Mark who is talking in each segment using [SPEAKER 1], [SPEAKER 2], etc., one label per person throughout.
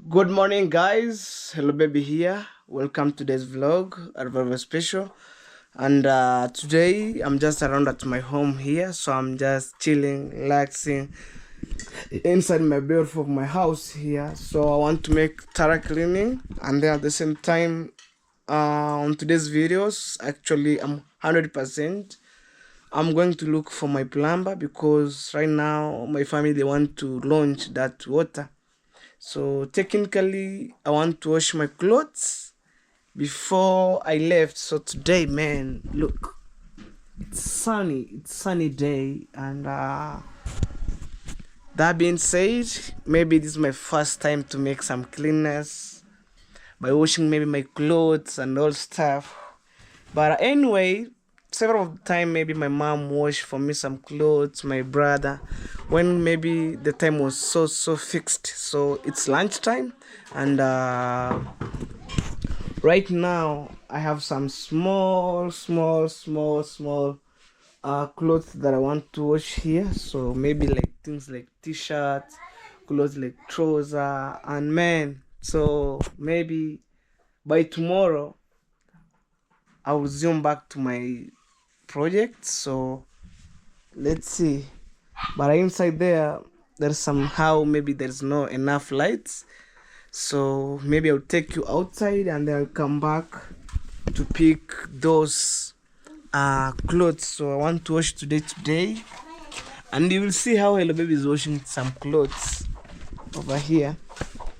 [SPEAKER 1] Good morning, guys. Hello, baby here. Welcome to today's vlog, a very special. And today I'm just around at my home here, so I'm just chilling, relaxing inside my beautiful my house here. So I want to make thorough cleaning, and then at the same time, on today's videos, actually I'm 100%. I'm going to look for my plumber because right now my family they want to launch that water. So technically, I want to wash my clothes before I left. So today, man, look, it's sunny. It's sunny day, and that being said, maybe this is my first time to make some cleanness by washing maybe my clothes and all stuff. But anyway, several of the time maybe my mom washed for me some clothes, my brother, when maybe the time was so fixed. So it's lunchtime, and right now I have some small clothes that I want to wash here. So maybe like things like t-shirts, clothes like trouser, and man, so maybe by tomorrow I'll resume back to my project. So let's see. But inside there's somehow maybe there's no enough lights. So maybe I'll take you outside and then I'll come back to pick those clothes. So I want to wash today. And you will see how Hello Baby is washing some clothes over here.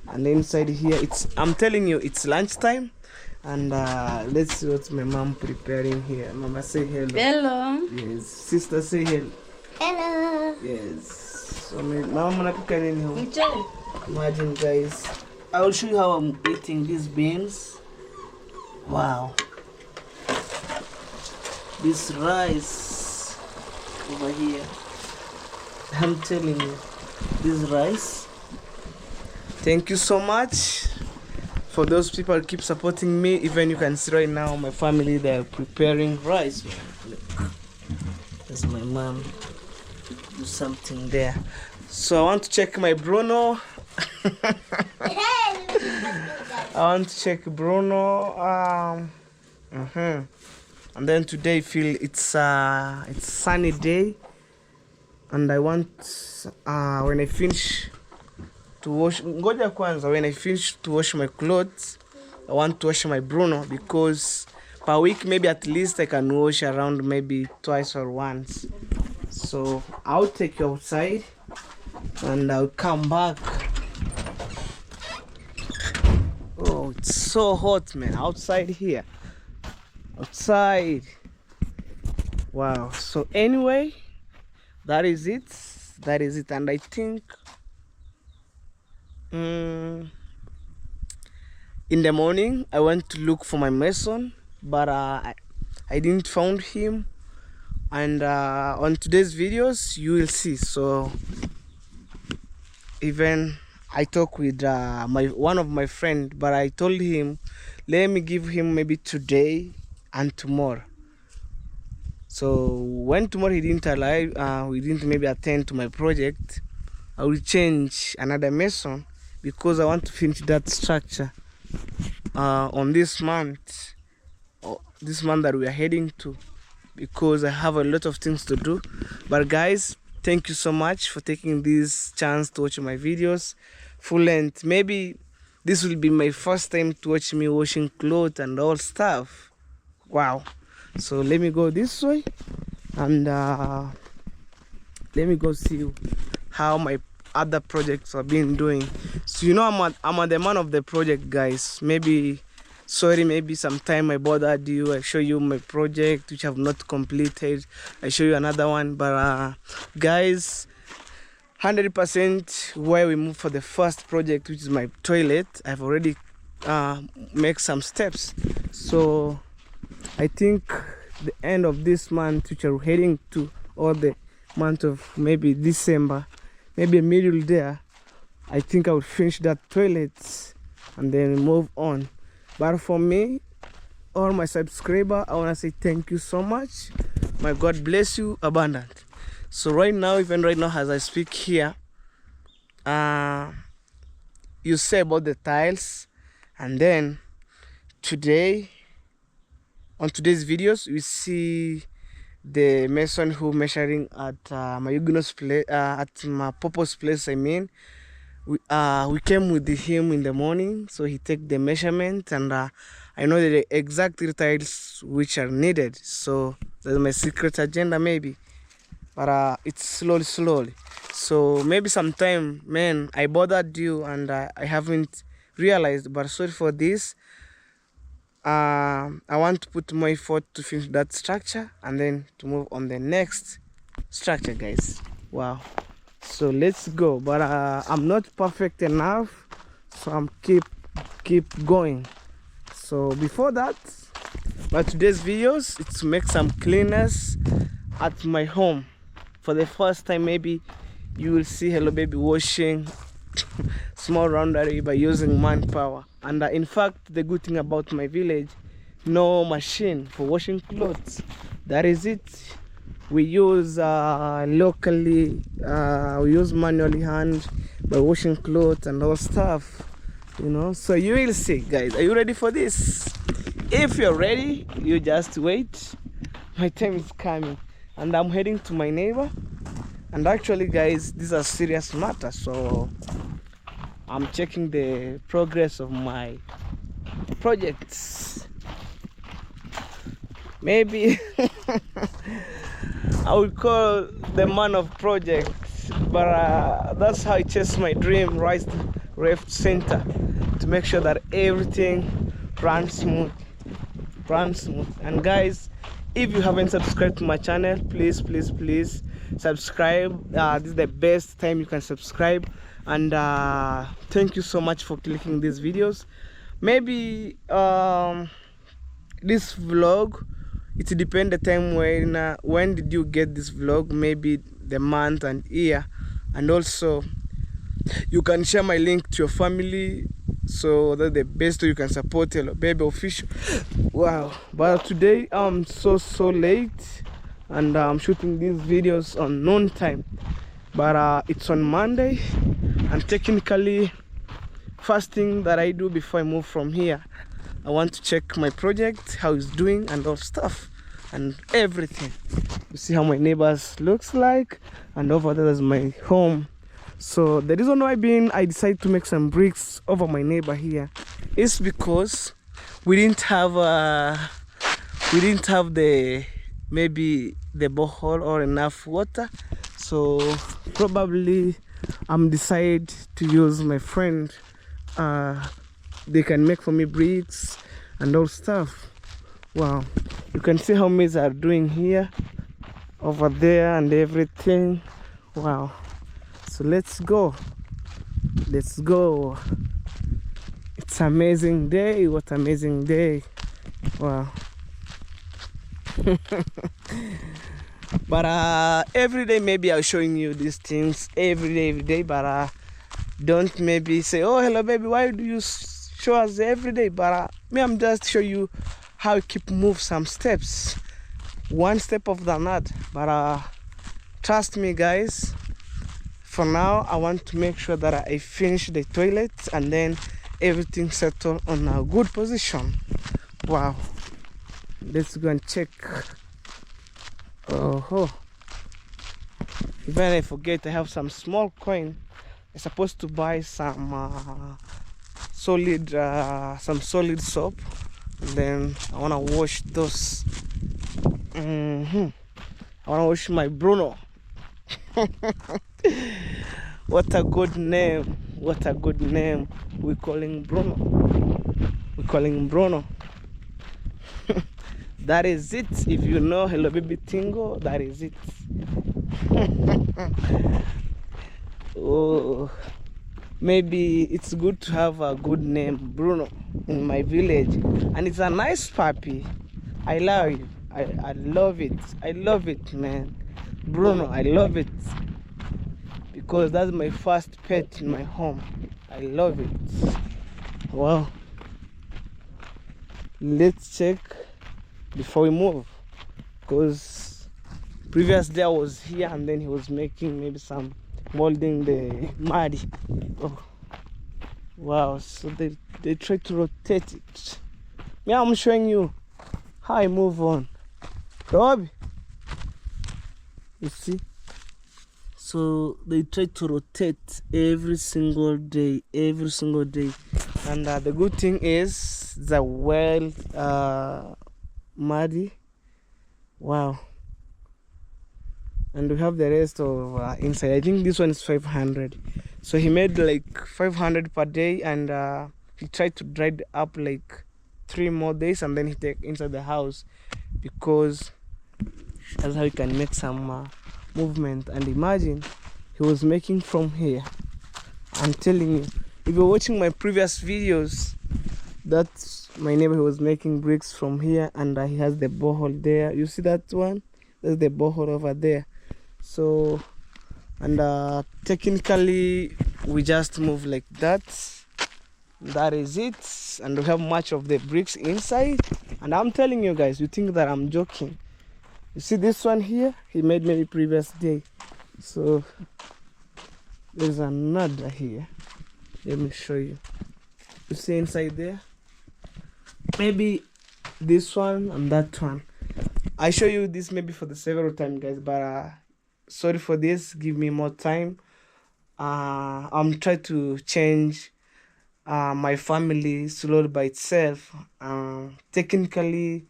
[SPEAKER 1] And inside here I'm telling you it's lunchtime. And let's see what my mom preparing here. Mama, say hello.
[SPEAKER 2] Hello.
[SPEAKER 1] Yes. Sister, say hello.
[SPEAKER 2] Hello.
[SPEAKER 1] Yes. So mama napika nini home?
[SPEAKER 2] Mchele.
[SPEAKER 1] Imagine, guys. I will show you how I'm eating these beans. Wow. This rice over here. I'm telling you, this rice. Thank you so much. For those people who keep supporting me, even you can see right now my family they are preparing rice. Look, there's my mom do something there. So I want to check my Bruno. I want to check Bruno. And then today feel it's sunny day, and I want when I finish to wash when I finish to wash my clothes, I want to wash my Bruno, because per week maybe at least I can wash around maybe twice or once. So I'll take you outside and I'll come back. Oh, it's so hot, man, outside here. Outside. Wow. So anyway, that is it. And I think in the morning I went to look for my mason, but I didn't found him. And on today's videos you will see. So even I talked with one of my friend, but I told him let me give him maybe today and tomorrow. So when tomorrow he didn't allow, we didn't maybe attend to my project, I will change another mason, because I want to finish that structure on this month that we are heading to, because I have a lot of things to do. But guys, thank you so much for taking this chance to watch my videos full length. Maybe this will be my first time to watch me washing clothes and all stuff. Wow. So let me go this way, and let me go see how my other projects are being doing. So you know I'm the man of the project, guys. Maybe sometime I bothered you. I show you my project which I have not completed. I show you another one. But guys, 100% where we move for the first project, which is my toilet, I've already make some steps. So I think the end of this month, which are heading to, or the month of maybe December, maybe a middle there, I think I will finish that toilet and then move on. But for me, all my subscribers, I want to say thank you so much. My God bless you abundant. So right now, even right now as I speak here, you say about the tiles. And then today, on today's videos, we see the mason who measuring at my Huguenot's place, at my Popo's place. I mean, we came with him in the morning, so he take the measurement, and I know the exact tiles which are needed. So that's my secret agenda, maybe, but it's slowly. So maybe sometime, man, I bothered you and I haven't realized, but sorry for this. I want to put more effort to finish that structure and then to move on the next structure, guys. Wow. So let's go. But I'm not perfect enough, so I'm keep going. So before that, but today's videos, it's to make some cleaners at my home. For the first time, maybe you will see Hello Baby washing small laundry by using manpower. And in fact, the good thing about my village, no machine for washing clothes. That is it. We use locally, we use manually hand by washing clothes and all stuff, you know. So you will see, guys. Are you ready for this? If you're ready, you just wait. My time is coming, and I'm heading to my neighbor. And actually, guys, this is a serious matter, so I'm checking the progress of my projects. Maybe I would call the man of projects, but that's how I chase my dream, right, left, center, to make sure that everything runs smooth. And guys, if you haven't subscribed to my channel, please subscribe. This is the best time you can subscribe. And thank you so much for clicking these videos. Maybe this vlog, it depends the time when did you get this vlog, maybe the month and year. And also you can share my link to your family, so that's the best way you can support Hello Baby official. Wow. But today I'm so late, and I'm shooting these videos on noon time, but it's on Monday. And technically, first thing that I do before I move from here, I want to check my project, how it's doing, and all stuff and everything. You see how my neighbors looks like, and over there is my home. So the reason why I decided to make some bricks over my neighbor here is because we didn't have maybe the borehole or enough water. So probably I'm decided to use my friend. They can make for me bricks and all stuff. Wow, you can see how maize are doing here, over there, and everything. Wow. So let's go. It's amazing day. What amazing day. Wow. But every day maybe I'm showing you these things every day, but don't maybe say, oh, Hello Baby, why do you show us every day? But me, I'm just show you how you keep move some steps, one step of the another. But trust me, guys, for now I want to make sure that I finish the toilet and then everything settle on a good position. Wow. Let's go and check. Oh, even I forget, I have some small coin. I'm supposed to buy some solid soap, and then I want to wash those. I want to wash my Bruno. What a good name. We calling Bruno. That is it. If you know Hello Baby Tingo, that is it. Oh, maybe it's good to have a good name, Bruno, in my village. And it's a nice puppy. I love you. I love it. I love it, man. Bruno, I love it. Because that's my first pet in my home. I love it. Wow. Let's check before we move, because previous day I was here and then he was making maybe some molding the mud. Oh. Wow, so they try to rotate it. Yeah, I'm showing you how I move on. Rob, you see? So they try to rotate every single day, and the good thing is the well muddy. Wow. And we have the rest of inside. I think this one is 500. So he made like 500 per day, and he tried to dry it up like 3 more days, and then he take inside the house, because that's how he can make some movement. And imagine, he was making from here. I'm telling you, if you're watching my previous videos, that's my neighbor who was making bricks from here, and he has the borehole there. You see that one? There's the borehole over there. So, and technically we just move like that. That is it. And we have much of the bricks inside. And I'm telling you guys, you think that I'm joking. You see this one here? He made maybe previous day. So there's another here. Let me show you. You see inside there? Maybe this one and that one. I show you this maybe for the several time, guys, but sorry for this. Give me more time. I'm trying to change my family slowly by itself. Technically,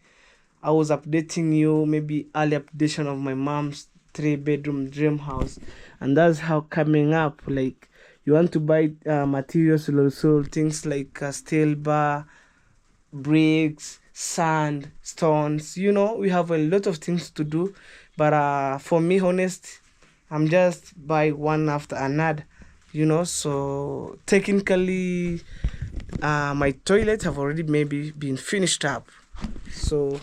[SPEAKER 1] I was updating you maybe early updation of my mom's 3-bedroom dream house, and that's how coming up. Like, you want to buy materials, also things like steel bar, bricks, sand, stones. You know, we have a lot of things to do, but for me, honest, I'm just buy one after another. You know, so technically, my toilet have already maybe been finished up. So,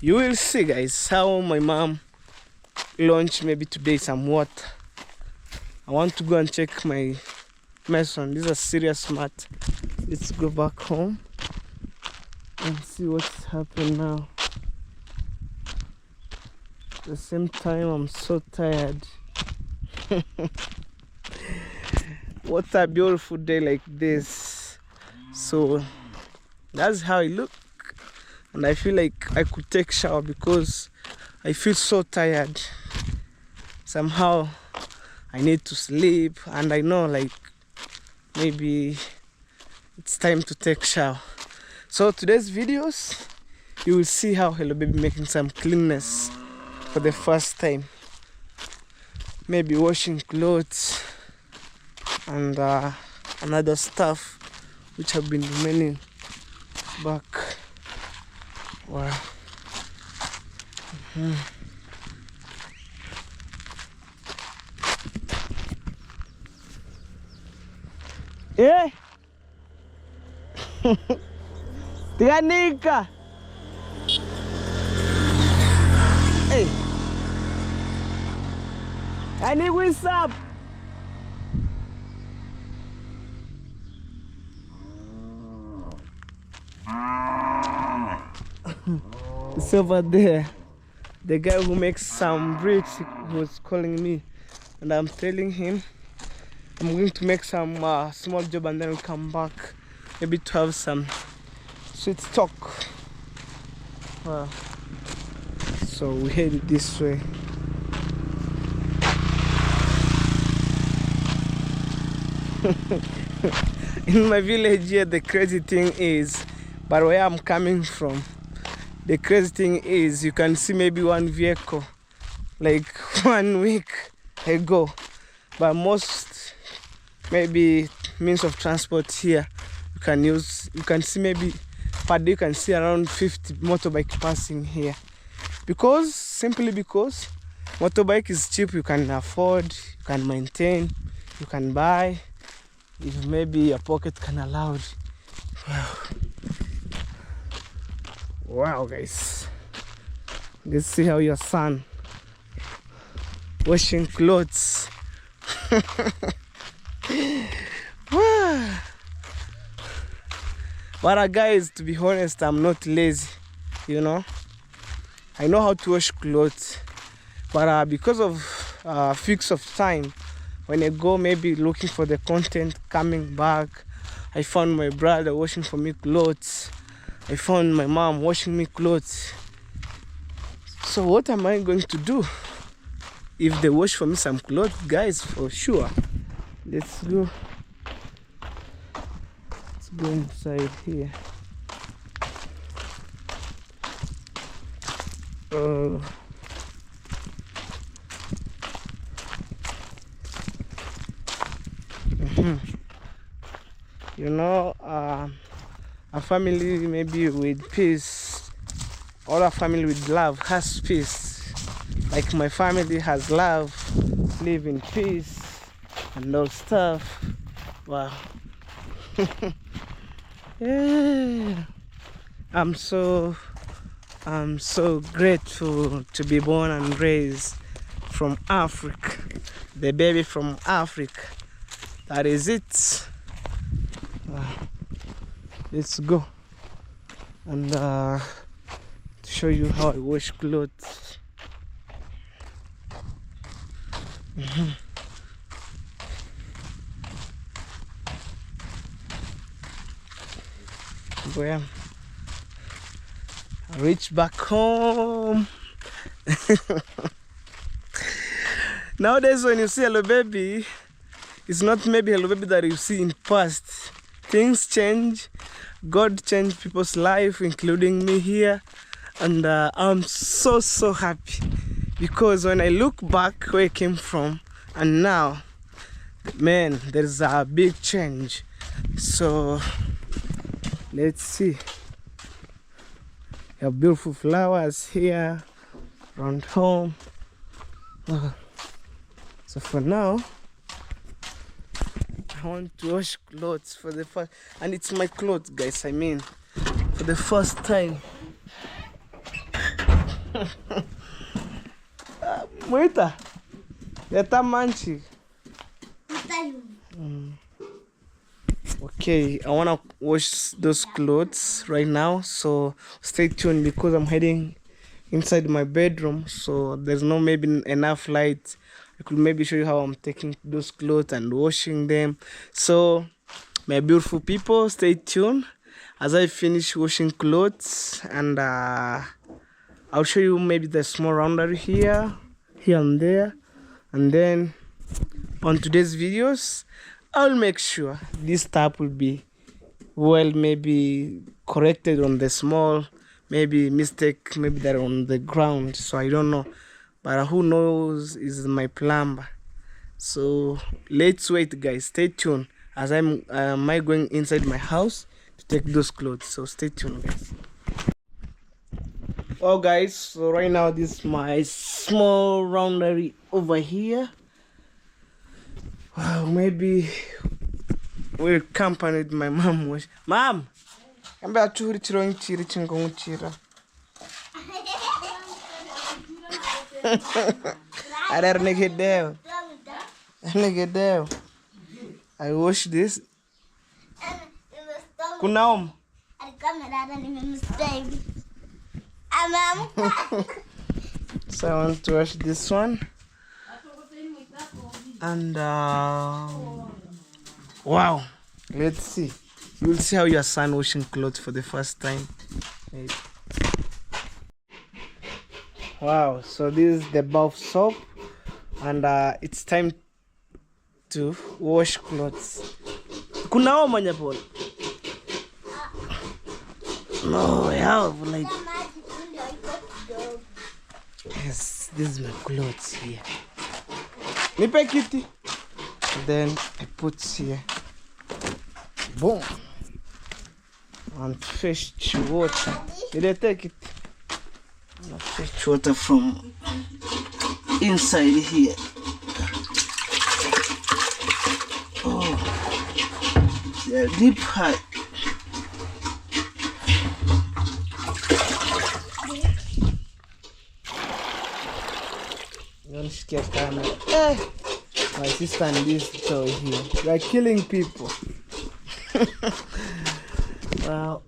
[SPEAKER 1] you will see, guys, how my mom launched maybe today some water. I want to go and check my mason. These are serious mat. Let's go back home and see what's happened now. At the same time, I'm so tired. What a beautiful day like this. So that's how it look, and I feel like I could take shower because I feel so tired. Somehow I need to sleep, and I know like maybe it's time to take shower. So today's videos, you will see how Hello Baby making some cleanness for the first time. Maybe washing clothes and another stuff which have been remaining back. Wow. Eh? Tiganika. Hey. I need what's up. It's over there. The guy who makes some bricks was calling me, and I'm telling him I'm going to make some small job, and then we'll come back maybe to have some sweet talk. So we headed this way. In my village here, the crazy thing is, but where I'm coming from, the crazy thing is you can see maybe one vehicle like 1 week ago, but most maybe means of transport here you can see maybe per day you can see around 50 motorbike passing here, simply because motorbike is cheap. You can afford, you can maintain, you can buy if maybe your pocket can allow it. Wow, guys, let's see how your son washing clothes. But guys, to be honest, I'm not lazy, you know. I know how to wash clothes, but because of fix of time, when I go maybe looking for the content, coming back, I found my brother washing for me clothes. I found my mom washing me clothes. So what am I going to do if they wash for me some clothes, guys? For sure. Let's go. Let's go inside here. You know, a family maybe with peace, or a family with love has peace. Like my family has love, live in peace and all stuff. Wow. Yeah. I'm so grateful to be born and raised from Africa, the baby from Africa. That is it. Let's go and show you how I wash clothes. Well, I reach back home. Nowadays when you see Hello Baby, it's not maybe Hello Baby that you see in past. Things change. God changed people's life, including me here, and I'm so happy because when I look back where I came from and now, man, there's a big change. So let's see. We have beautiful flowers here around home. So for now, I want to wash clothes for the first, and it's my clothes, guys. I mean, for the first time. Moita, yata manchi. Okay, I wanna wash those clothes right now, so stay tuned because I'm heading inside my bedroom, so there's no maybe enough light. I could maybe show you how I'm taking those clothes and washing them. So my beautiful people, stay tuned as I finish washing clothes, and I'll show you maybe the small laundry here and there. And then on today's videos, I'll make sure this tap will be well maybe corrected on the small maybe mistake maybe they're on the ground, so I don't know, but who knows is my plumber. So let's wait, guys. Stay tuned as I'm going inside my house to take those clothes, so stay tuned, guys. Oh guys, so right now this is my small laundry over here. Wow, maybe we'll accompany my mom wash. Mom, I'm about to chira. I don't get down. I wash this. Kunaom. So I want to wash this one. And wow, let's see. You'll see how your son washing clothes for the first time. Wow, so this is the bar of soap, and it's time to wash clothes. Kunao manyapol. No, I have like, yes, this is my clothes here. Nipe kitty. Then I put here. Boom. And fetch water. Did I take it? And fetch water from inside here. Oh, they're deep high. Don't scare camera. My sister and this toy here. They're killing people. Wow.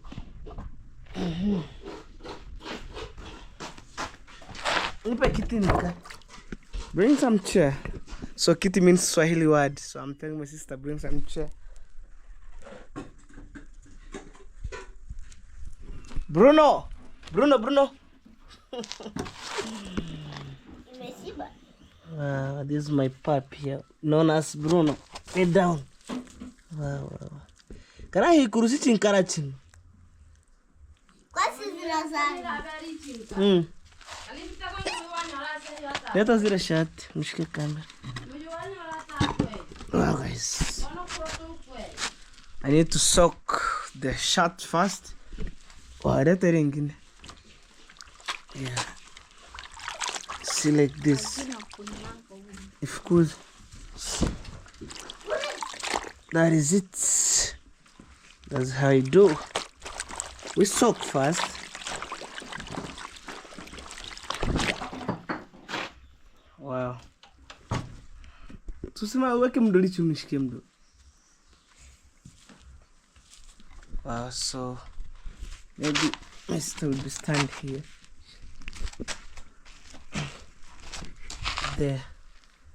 [SPEAKER 1] Bring some chair So kitty means Swahili word. So I'm telling my sister bring some chair. Bruno. This is my pup here, known as Bruno. Get down. Wow. Can I hear Kurusichin Karachin? Let us get a shot. Mishke camera. Wow, guys. I need to soak the shot first. Wow, that's a ring. Yeah. See, like this. If cool. That is it. That's how you do. We soak first. Wow. Tusema weke mdoli chumishike mdo. Wow, so maybe my sister will be stand here. There.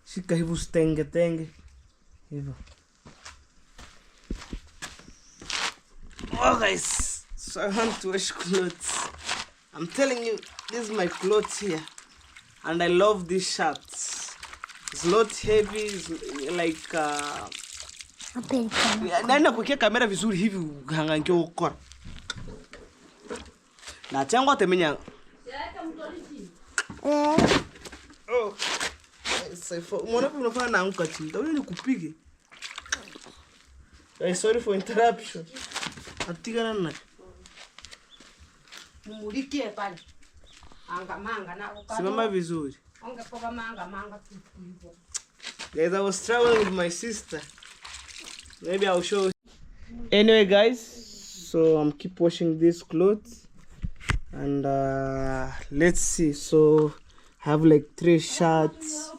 [SPEAKER 1] Shika hivu tenge. Hivu. Oh guys, so I want to wash clothes. I'm telling you, this is my clothes here. And I love these shirts. It's not heavy, it's like naenda kuwekea kamera vizuri hivi uhangange ukora. Na chango temenya. Oh. Mwana kwa unafanya na anguka chini. Tawili nikupige. Sorry for interruption. Atika nana.
[SPEAKER 2] Mumulikie pale. Manga na ukao.
[SPEAKER 1] Simama vizuri.
[SPEAKER 2] Ongepoka manga tulipo.
[SPEAKER 1] Guys, I was traveling with my sister. Maybe I'll show you. Anyway, guys, so I'm keep washing these clothes. And let's see. So I have like 3 shirts.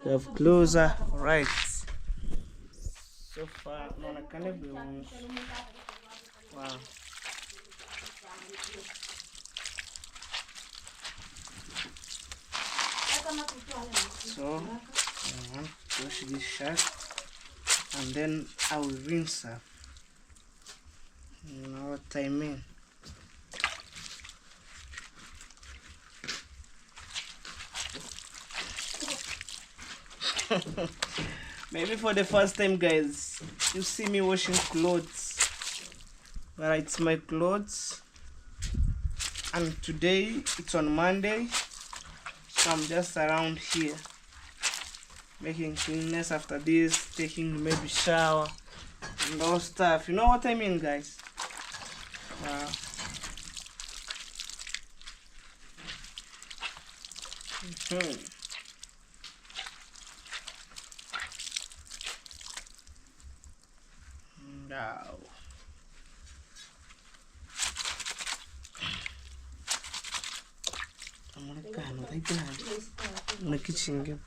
[SPEAKER 1] I have closer. Right. So far, no, I can't even. Wow. So I want to wash this shirt and then I will rinse her. You know what I mean? Maybe for the first time, guys, you see me washing clothes. But it's my clothes, and today it's on Monday, so I'm just around here making cleanness. After this, taking maybe shower and all stuff. You know what I mean, guys? Wow. Now. I'm gonna kitchen again.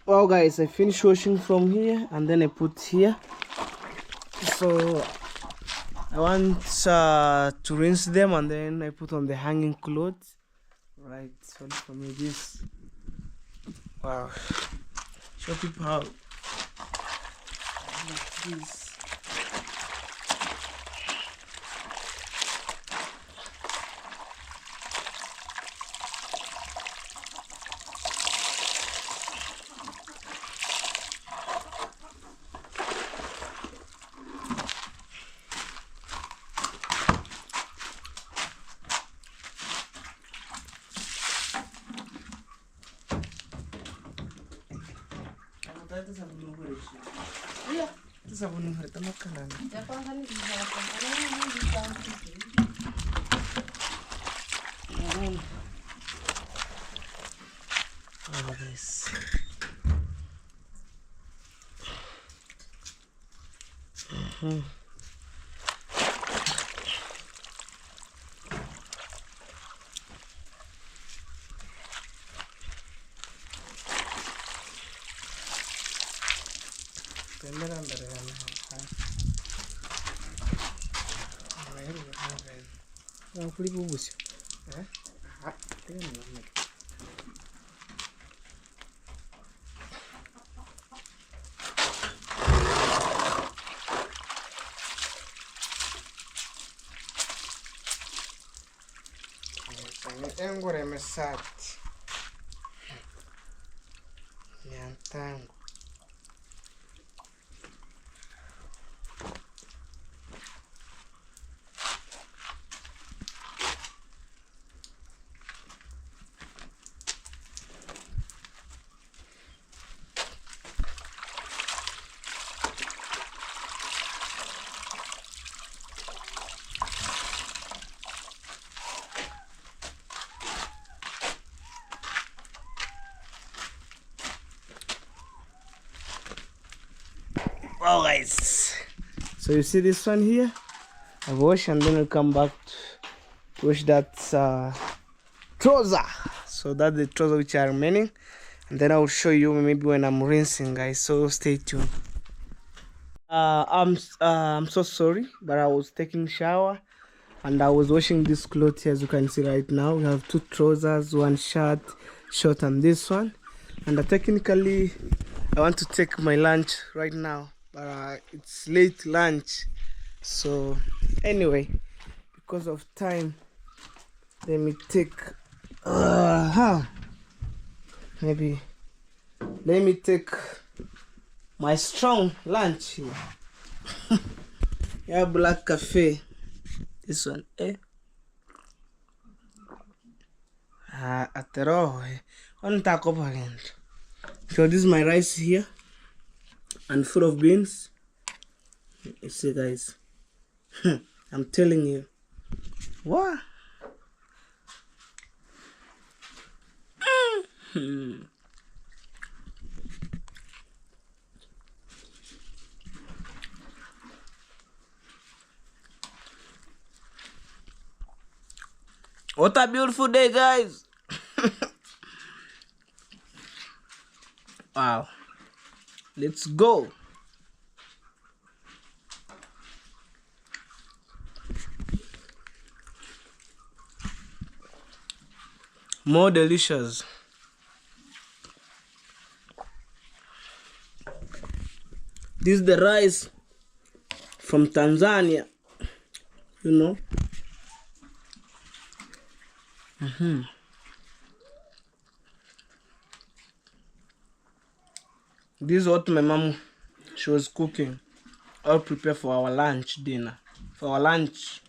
[SPEAKER 1] Well, guys, I finished washing from here and then I put here. So I want to rinse them and then I put on the hanging clothes. Right, so for me this. Wow, show people how. Like this. Oh, guys. Engore mesati nyantangu Wow, guys, so you see this one here, I wash and then I'll come back to wash that trouser. So that's the trouser which are remaining, and then I will show you maybe when I'm rinsing, guys, so stay tuned. I'm so sorry, but I was taking shower and I was washing this clothes here. As you can see right now, we have 2 trousers, 1 shirt, short, and this one. And technically I want to take my lunch right now, but it's late lunch, so anyway, because of time, let me take maybe let me take my strong lunch here. Yeah, black coffee, this one, at the raw on top of again. So this is my rice here and full of beans. You see, guys, I'm telling you, what? What a beautiful day, guys. Wow, let's go. More delicious. This is the rice from Tanzania, you know. This is what my mom, she was cooking. I'll prepare for our lunch dinner. For our lunch.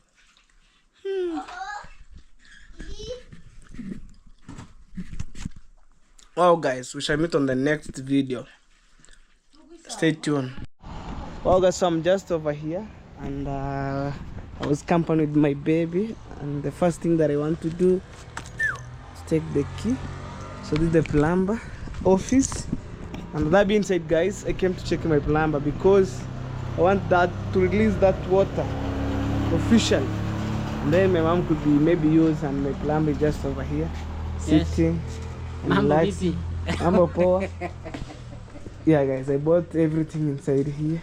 [SPEAKER 1] Well, guys, we shall meet on the next video. Stay tuned. Well, guys, so I'm just over here, and I was camping with my baby, and the first thing that I want to do is take the key. So this is the plumber office, and that being said, guys, I came to check my plumber because I want that to release that water officially, and then my mom could be maybe used, and my plumber is just over here sitting. Relaxing. Mambo poa. Yeah, guys, I bought everything inside here.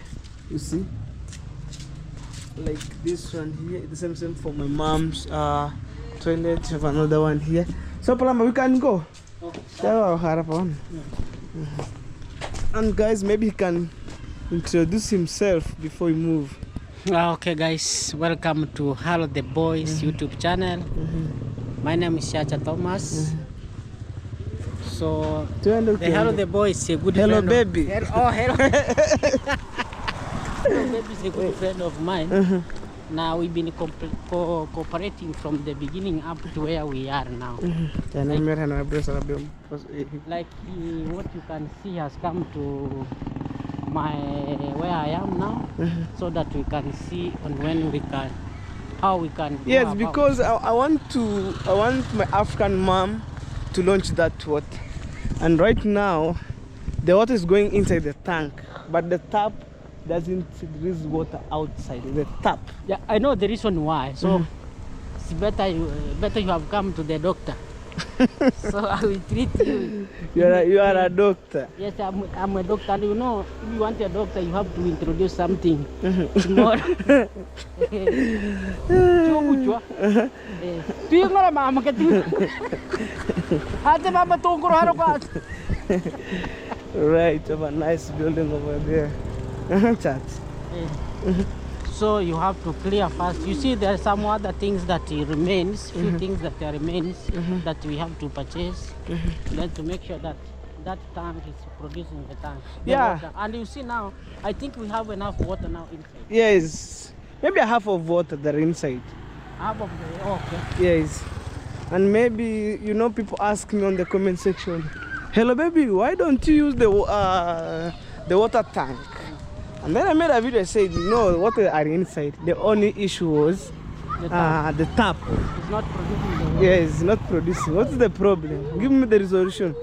[SPEAKER 1] You see, like this one here, the same for my mom's toilet. Have another one here. So plumber, we can go. And guys, maybe he can introduce himself before we move.
[SPEAKER 2] Okay, guys, welcome to Hello the Boys YouTube channel. My name is Chacha Thomas. So the Hello the Boy is a good
[SPEAKER 1] hello,
[SPEAKER 2] friend.
[SPEAKER 1] Baby.
[SPEAKER 2] Hello, hello. Hello, baby is a good friend of mine. Now we've been cooperating from the beginning up to where we are now. Like what you can see has come to where I am now, so that we can see and when we can, how we can go
[SPEAKER 1] Yes,
[SPEAKER 2] about.
[SPEAKER 1] because I want my African mom to launch that water, and right now the water is going inside the tank, but the tap doesn't release water outside the tap.
[SPEAKER 2] Yeah, I know the reason why. So it's better you have come to the doctor. So I will treat you.
[SPEAKER 1] You are a doctor.
[SPEAKER 2] Yes, I'm a doctor. And you know, if you want a doctor, you have to introduce something small.
[SPEAKER 1] Right, have a nice building over there. Chat.
[SPEAKER 2] So you have to clear first. You see, there are some other things that remains, few things that remains that we have to purchase. Then to make sure that that tank is producing the tank.
[SPEAKER 1] Yeah.
[SPEAKER 2] Water. And you see now, I think we have enough water now inside.
[SPEAKER 1] Yes, maybe a half of water there inside.
[SPEAKER 2] Half of the okay.
[SPEAKER 1] Yes, and maybe people ask me on the comment section, hello baby, why don't you use the water tank? And then I made a video, I said, no, water are inside. The only issue was the tap.
[SPEAKER 2] It's not producing the water.
[SPEAKER 1] Yes, it's not producing. What's the problem? Give me the resolution.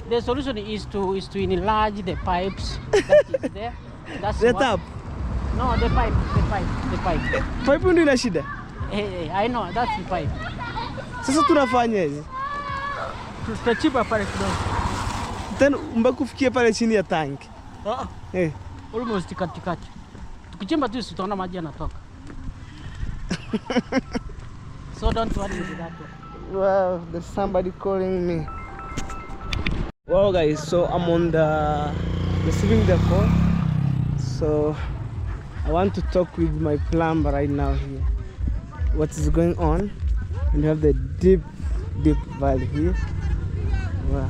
[SPEAKER 2] The solution is to enlarge the pipes that is there. That's
[SPEAKER 1] The
[SPEAKER 2] what,
[SPEAKER 1] tap.
[SPEAKER 2] No, the pipe.
[SPEAKER 1] Pipe ndio ina shida.
[SPEAKER 2] I know, that's the pipe.
[SPEAKER 1] Sasa tunafanya hivi.
[SPEAKER 2] Tutachimba pale kidogo.
[SPEAKER 1] Tena mpaka kufikia pale chini ya tank.
[SPEAKER 2] Almost katikati. Tukichimba tu tutaona maji yanatoka. So don't worry with that one.
[SPEAKER 1] Wow, there's somebody calling me. Well guys, so I'm on the receiving the call. So I want to talk with my plumber right now here. What is going on? And you have the deep valley here. Wow.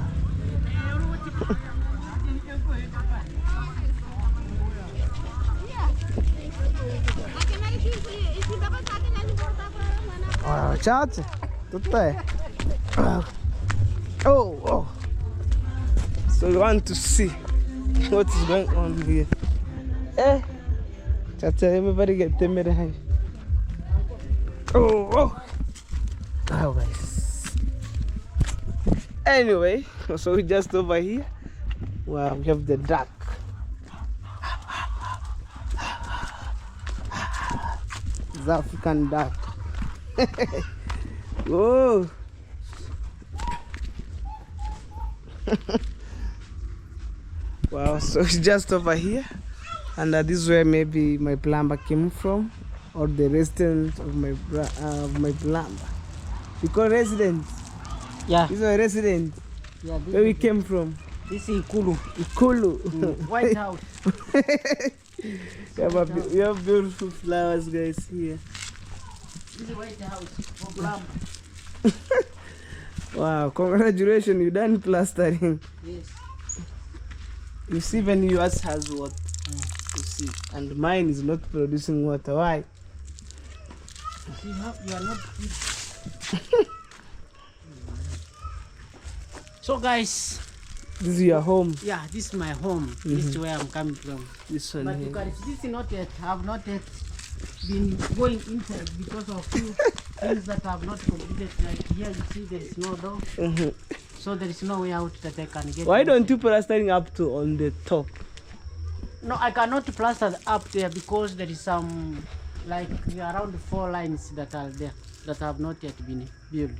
[SPEAKER 1] Wow, chat. Oh. So you want to see what is going on here? Chat, everybody get the middle. Oh guys. Anyway, so we just over here. Wow, we have the duck. The African duck. Whoa. Wow, so it's just over here, and this is where maybe my plumber came from, or the resident of my plumber. Because resident.
[SPEAKER 2] Yeah.
[SPEAKER 1] This is a resident.
[SPEAKER 2] Yeah.
[SPEAKER 1] Where we came from.
[SPEAKER 2] This is Ikulu. White House.
[SPEAKER 1] We have beautiful flowers, guys, here.
[SPEAKER 2] This is White House for plumber.
[SPEAKER 1] Wow, congratulations, you done plastering.
[SPEAKER 2] Yes.
[SPEAKER 1] You see, even yours has water. You see, and mine is not producing water. Why?
[SPEAKER 2] You are not. So guys,
[SPEAKER 1] this is your home.
[SPEAKER 2] Yeah, this is my home. This is where I'm coming from.
[SPEAKER 1] This one
[SPEAKER 2] But
[SPEAKER 1] here.
[SPEAKER 2] you can see this is not yet. I have not yet been going inside because of few things that I have not completed. Like here, you see there is no door, so there is no way out that I can get.
[SPEAKER 1] Why don't you plastering up to on the top?
[SPEAKER 2] No, I cannot plaster up there because there is some like around 4 lines that are there that have not yet been built.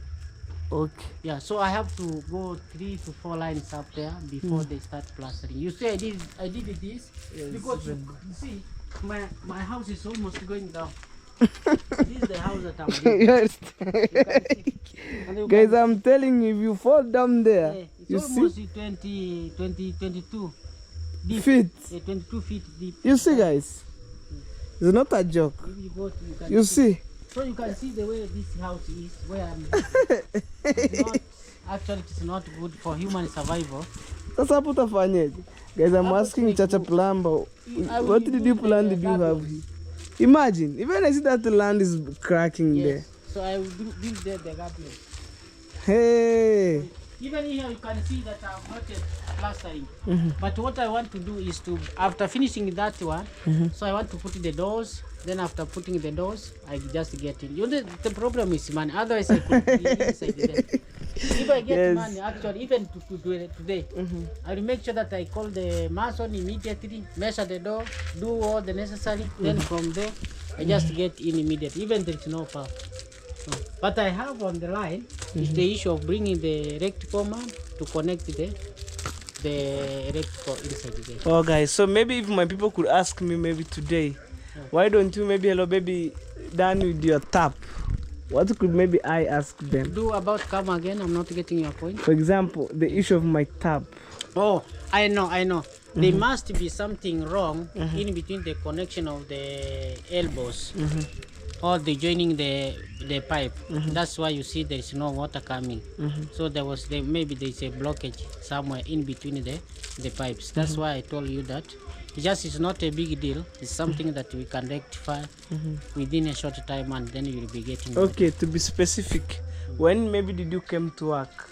[SPEAKER 1] Okay.
[SPEAKER 2] Yeah, so I have to go 3 to 4 lines up there before they start plastering. You see, I did this because you see, my house is almost going down. This is the house that I'm living.
[SPEAKER 1] Yes. Guys,
[SPEAKER 2] can,
[SPEAKER 1] I'm telling you, if you fall down there,
[SPEAKER 2] it's
[SPEAKER 1] you
[SPEAKER 2] almost
[SPEAKER 1] see
[SPEAKER 2] 22 deep.
[SPEAKER 1] feet.
[SPEAKER 2] 22 feet deep.
[SPEAKER 1] You see, guys, it's not a joke.
[SPEAKER 2] If you go to,
[SPEAKER 1] You see.
[SPEAKER 2] So you can see the way this house is, where I'm actually it's not good for human survival.
[SPEAKER 1] That's what utafanyaje? Guys, I'm asking Chacha Plumber, what did you plan did you have here? Imagine, even I see that the land is cracking there.
[SPEAKER 2] So I will build there the garden.
[SPEAKER 1] Hey,
[SPEAKER 2] Even here you can see that I've not yet plastering. But what I want to do is to, after finishing that one, so I want to put the doors. Then after putting the doors, I just get in. You know, the problem is money. Otherwise, I could be inside there. If I get money, actually, even to do it today, I will make sure that I call the mason immediately, measure the door, do all the necessary. Then from there, I just get in immediately, even there is no power. But I have on the line is the issue of bringing the electrical man to connect the electrical inside there.
[SPEAKER 1] Oh, guys, so maybe if my people could ask me maybe today, why don't you maybe hello baby done with your tap? What could maybe I ask them?
[SPEAKER 2] Do about come again? I'm not getting your point.
[SPEAKER 1] For example, the issue of my tap.
[SPEAKER 2] Oh, I know. There must be something wrong in between the connection of the elbows or the joining the pipe. That's why you see there is no water coming. So maybe there is a blockage somewhere in between the pipes. That's why I told you that. It's not a big deal. It's something that we can rectify within a short time, and then you will be getting.
[SPEAKER 1] Okay, to be specific, when maybe did you come to work?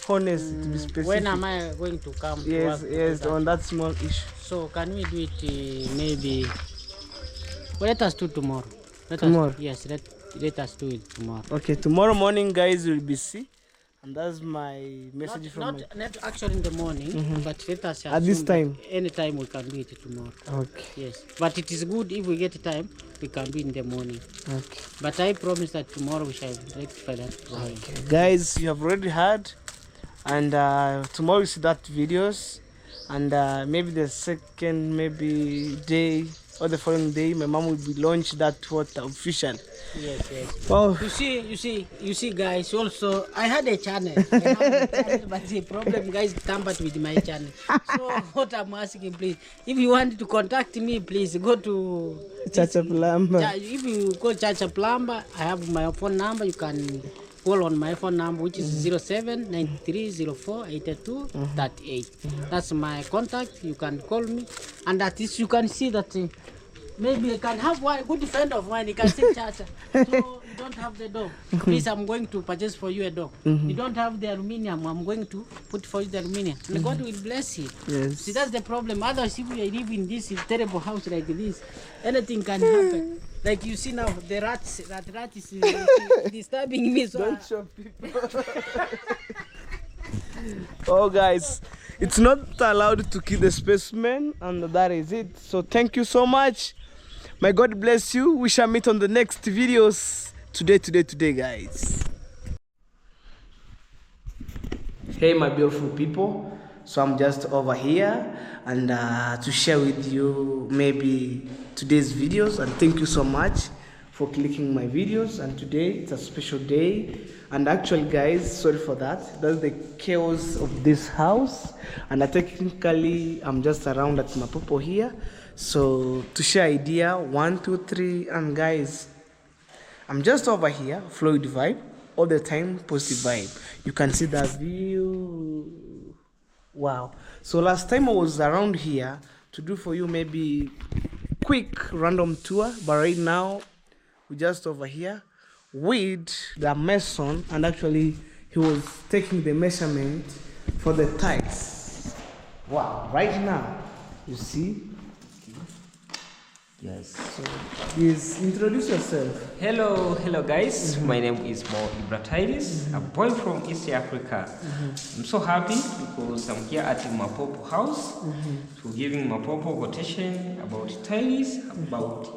[SPEAKER 1] Honest, to be specific.
[SPEAKER 2] When am I going to come?
[SPEAKER 1] Yes,
[SPEAKER 2] to work
[SPEAKER 1] yes, on that small issue.
[SPEAKER 2] So can we do it maybe? Well, let us do tomorrow.
[SPEAKER 1] Tomorrow?
[SPEAKER 2] Yes, let us do it tomorrow.
[SPEAKER 1] Okay, tomorrow morning, guys, will be see. And that's my message
[SPEAKER 2] Not actually in the morning, but let us
[SPEAKER 1] at this time.
[SPEAKER 2] Any time we can do it tomorrow.
[SPEAKER 1] Okay.
[SPEAKER 2] Yes, but it is good if we get time, we can do in the morning.
[SPEAKER 1] Okay.
[SPEAKER 2] But I promise that tomorrow we shall rectify that problem.
[SPEAKER 1] Okay. Guys, you have already heard, and tomorrow you see that videos, and maybe the second day or the following day, my mom will be launch that water official.
[SPEAKER 2] Yes.
[SPEAKER 1] Oh.
[SPEAKER 2] You see, guys. Also, I had a channel, but the problem, guys, tampered with my channel. So what I'm asking, please, if you want to contact me, please go to
[SPEAKER 1] Chacha Plumber.
[SPEAKER 2] If you call Chacha Plumber, I have my phone number. You can call on my phone number, which is 0793048238. That's my contact. You can call me, and at least you can see that. Maybe I can have one good friend of mine. He can say Chacha. So you don't have the door. Please, I'm going to purchase for you a door. You don't have the aluminium. I'm going to put for you the aluminium. And God will bless you.
[SPEAKER 1] Yes.
[SPEAKER 2] See, that's the problem. Otherwise, if we live in this terrible house like this, anything can happen. Like you see now, the rat is disturbing me. So
[SPEAKER 1] Don't show people. Oh, guys, it's not allowed to kill the specimen, and that is it. So thank you so much. May God bless you. We shall meet on the next videos today, guys. Hey, my beautiful people. So I'm just over here and to share with you maybe today's videos, and thank you so much for clicking my videos. And today it's a special day, and actually, guys, sorry for that. That's the chaos of this house, and technically I'm just around at Mapopo here, so to share idea 1 2 3. And guys, I'm just over here, fluid vibe all the time, positive vibe. You can see that view. Wow. So last time I was around here to do for you maybe quick random tour, but right now we're just over here with the mason, and actually he was taking the measurement for the tiles. Wow. Right now you see.
[SPEAKER 3] Yes.
[SPEAKER 1] So please introduce yourself.
[SPEAKER 3] Hello guys. My name is Mo Ibratides, a boy from East Africa. I'm so happy because I'm here at Mapopo house to giving Mapopo quotation about tiles, about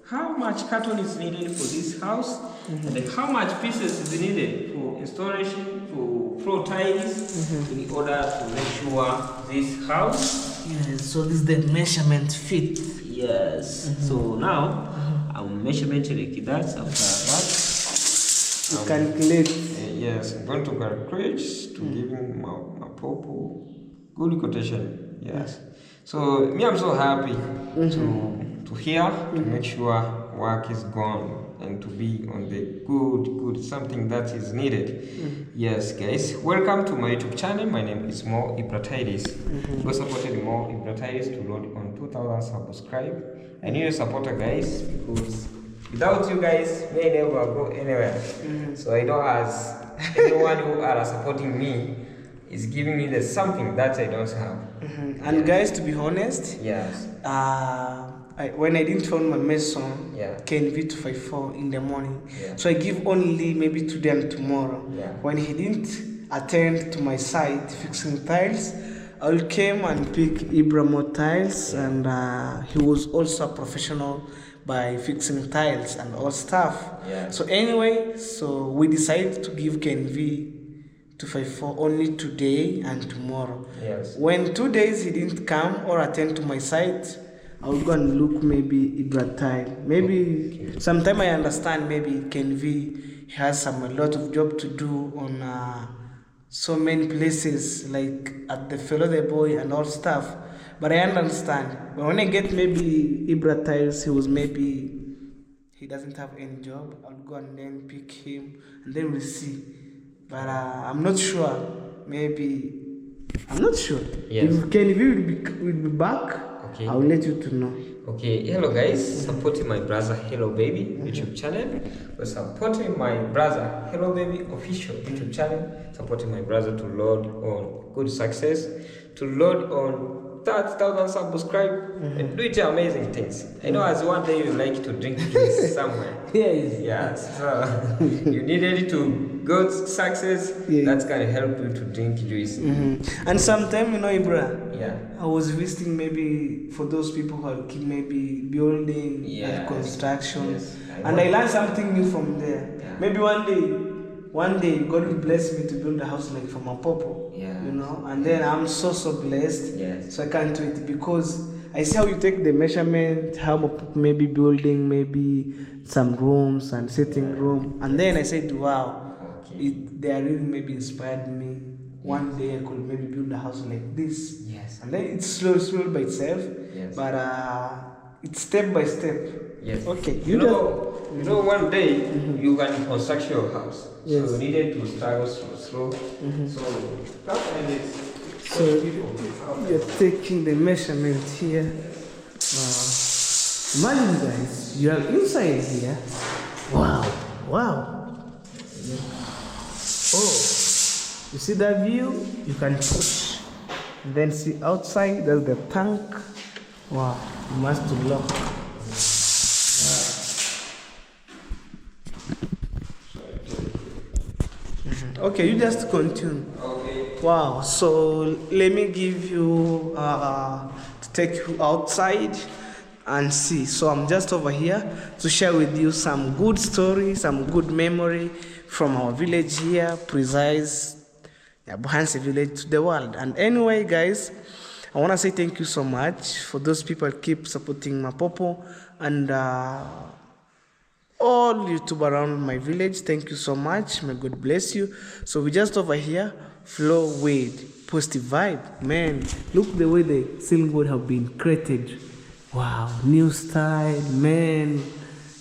[SPEAKER 3] how much carton is needed for this house, and how much pieces is needed for installation for floor tiles in order to make sure this house.
[SPEAKER 1] Yes, so this is the measurement fit.
[SPEAKER 3] Yes. So now I'm measurement like that. After that,
[SPEAKER 1] Calculate.
[SPEAKER 3] yes, I'm going to calculate to give him my Popo good quotation. Yes. So me, I'm so happy to hear, to make sure work is gone and to be on the good something that is needed. Yes, guys, welcome to my YouTube channel. My name is Mo Ibratides. Go supported Mo Ibratides to load on 2,000 subscribe. I need a supporter, guys, because Without you guys, may never go anywhere. So I know as anyone who are supporting me is giving me the something that I don't have.
[SPEAKER 1] And guys, to be honest,
[SPEAKER 3] Yes.
[SPEAKER 1] When I didn't phone my mason,
[SPEAKER 3] Yeah.
[SPEAKER 1] KNV 254 in the morning,
[SPEAKER 3] Yeah.
[SPEAKER 1] so I give only maybe today and tomorrow.
[SPEAKER 3] Yeah.
[SPEAKER 1] When he didn't attend to my site fixing tiles, I will came and pick Ibramo tiles, and he was also a professional by fixing tiles and all stuff.
[SPEAKER 3] Yeah.
[SPEAKER 1] So anyway, so we decided to give KNV 254 only today and tomorrow.
[SPEAKER 3] Yes.
[SPEAKER 1] When 2 days he didn't come or attend to my site, I will go and look maybe Ibra time. Maybe sometime I understand maybe KNV has a lot of job to do on so many places like at the fellow the boy and all stuff. But I understand. But when I get maybe Ibra tiles, he doesn't have any job. I'll go and then pick him and then we'll see. But I'm not sure. I'm not sure.
[SPEAKER 3] Yes.
[SPEAKER 1] If KNV will be back,
[SPEAKER 3] Okay.
[SPEAKER 1] I'll let you to know.
[SPEAKER 3] Okay, hello guys, supporting my brother Hello Baby YouTube channel. We're supporting my brother Hello Baby official YouTube channel. Supporting my brother to load on good success, to load on 30,000 subscribe and do amazing things. I know as one day you like to drink juice somewhere.
[SPEAKER 1] Yes.
[SPEAKER 3] Yeah, so you needed to go to success.
[SPEAKER 1] Yeah.
[SPEAKER 3] That's gonna help you to drink juice.
[SPEAKER 1] And sometime, Ibra,
[SPEAKER 3] Yeah.
[SPEAKER 1] I was visiting maybe for those people who are keep maybe building
[SPEAKER 3] Yes.
[SPEAKER 1] and construction.
[SPEAKER 3] Yes,
[SPEAKER 1] And I learned something new from there.
[SPEAKER 3] Yeah.
[SPEAKER 1] Maybe one day God will bless me to build a house like from a popo.
[SPEAKER 3] Yeah.
[SPEAKER 1] And then I'm so blessed.
[SPEAKER 3] Yes.
[SPEAKER 1] So I can't wait because I see how you take the measurement, how maybe building maybe some rooms and sitting room. And then I said, wow,
[SPEAKER 3] Okay.
[SPEAKER 1] they are really maybe inspired me. One day I could maybe build a house like this.
[SPEAKER 3] Yes.
[SPEAKER 1] And then it's slow by itself.
[SPEAKER 3] Yes.
[SPEAKER 1] But it's step by step.
[SPEAKER 3] Yes.
[SPEAKER 1] Okay.
[SPEAKER 3] You know, one day you can construct your house.
[SPEAKER 1] Yes.
[SPEAKER 3] So you needed to start slow. So that's like this.
[SPEAKER 1] So you're taking the measurement here. Imagine guys, you are inside here. Wow. Oh, you see that view? You can push. And then see outside, there's the tank. Wow, you must lock. Okay, you just continue.
[SPEAKER 3] Okay.
[SPEAKER 1] Wow, so let me give you to take you outside and see. So I'm just over here to share with you some good stories, some good memory from our village here, precise Buhanse village to the world. And anyway, guys, I want to say thank you so much for those people who keep supporting Mapopo and all YouTube around my village. Thank you so much. May God bless you. So we just over here, flow with positive vibe. Man, look the way the ceiling board have been created. Wow, new style, man.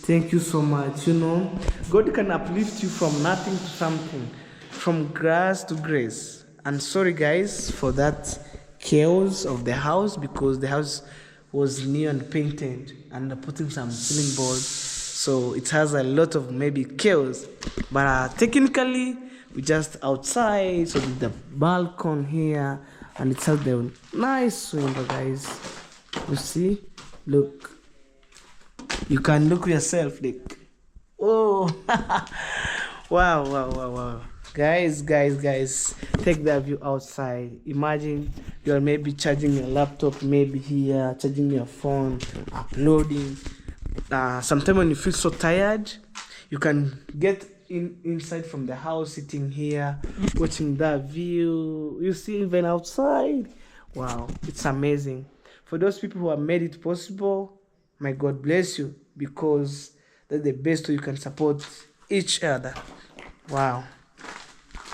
[SPEAKER 1] Thank you so much. God can uplift you from nothing to something, from grass to grace. And sorry guys for that chaos of the house, because the house was new and painted and putting some ceiling boards, so it has a lot of maybe chaos. But technically we just outside, so the balcony here, and it has the nice window, guys. You see, look, you can look yourself, like, oh. Wow. Guys, take that view outside. Imagine you're maybe charging your laptop, maybe here, charging your phone, uploading. Sometimes when you feel so tired, you can get inside from the house, sitting here, watching that view. You see, even outside. Wow, it's amazing. For those people who have made it possible, may God bless you, because that's the best way you can support each other. Wow.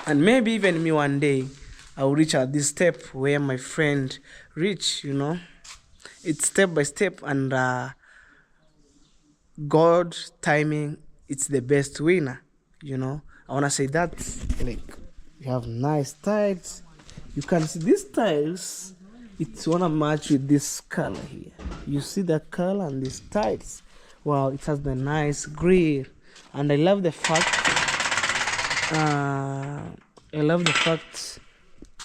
[SPEAKER 1] And maybe even me one day, I'll reach at this step where my friend reached, It's step by step, and God timing, it's the best winner, I want to say that, like, you have nice tiles. You can see these tiles, it's want to match with this color here. You see the color and these tiles. Wow, it has the nice grill, and I love the fact. I love the fact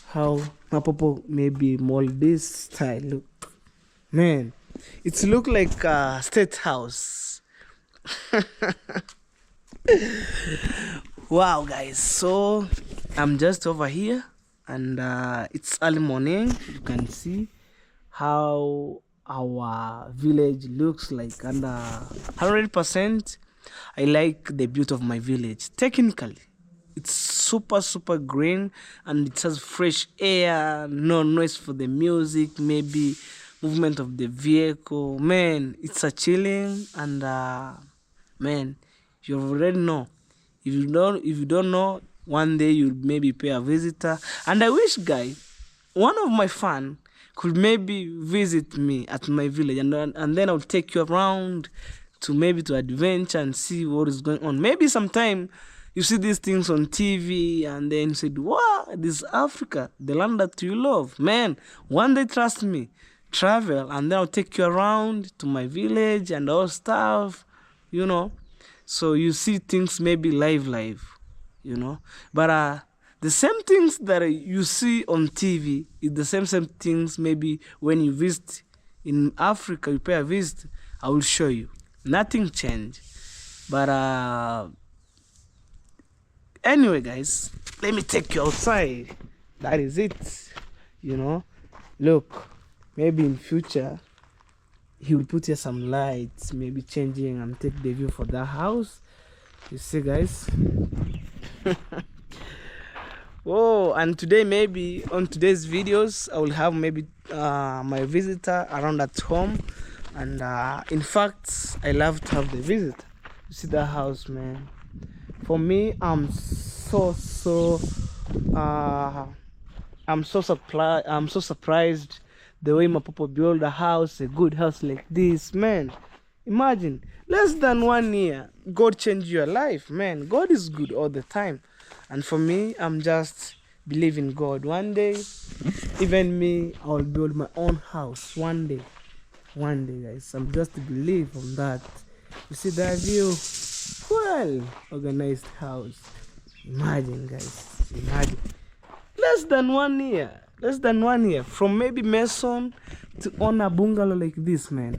[SPEAKER 1] how Mapopo maybe mold this style. Look, man, it's look like a state house. Wow, guys, so I'm just over here, and it's early morning. You can see how our village looks like, and 100% I like the beauty of my village. Technically, it's super green, and it has fresh air, no noise for the music, maybe movement of the vehicle. Man, it's a chilling, and man, you already know. If you don't know, one day you'll maybe pay a visitor. And I wish, guy, one of my fan could maybe visit me at my village, and then I'll take you around to maybe to adventure and see what is going on. Maybe sometime you see these things on TV, and then you said, wow, this is Africa, the land that you love. Man, one day, trust me, travel, and then I'll take you around to my village and all stuff, you know. So you see things maybe live, you know. But the same things that you see on TV is the same things maybe when you visit in Africa, you pay a visit, I will show you. Nothing changed. But anyway, guys, let me take you outside. That is it, you know. Look, maybe in future he will put here some lights, maybe changing and take the view for that house. You see, guys. Whoa, and today, maybe on today's videos, I will have maybe my visitor around at home. And in fact, I love to have the visitor. You see that house, man. For me, I'm so surprised the way my papa build a house, a good house like this, man. Imagine, less than 1 year, God changed your life, man. God is good all the time. And for me, I'm just believing God. One day, even me, I'll build my own house. One day, guys. I'm just believe on that. You see that view? Well, organized house. Imagine, guys. Imagine. Less than 1 year. From maybe mason to own a bungalow like this, man.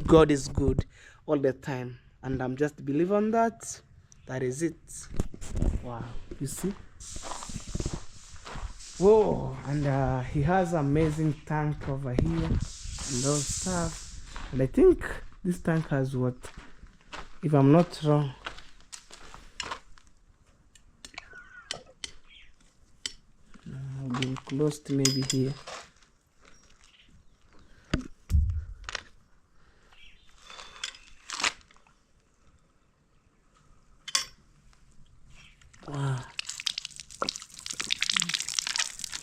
[SPEAKER 1] God is good all the time. And I'm just believe on that. That is it. Wow. You see? Whoa. And he has amazing tank over here. And all stuff. And I think this tank has what? If I'm not wrong. I've been close to maybe here. Wow.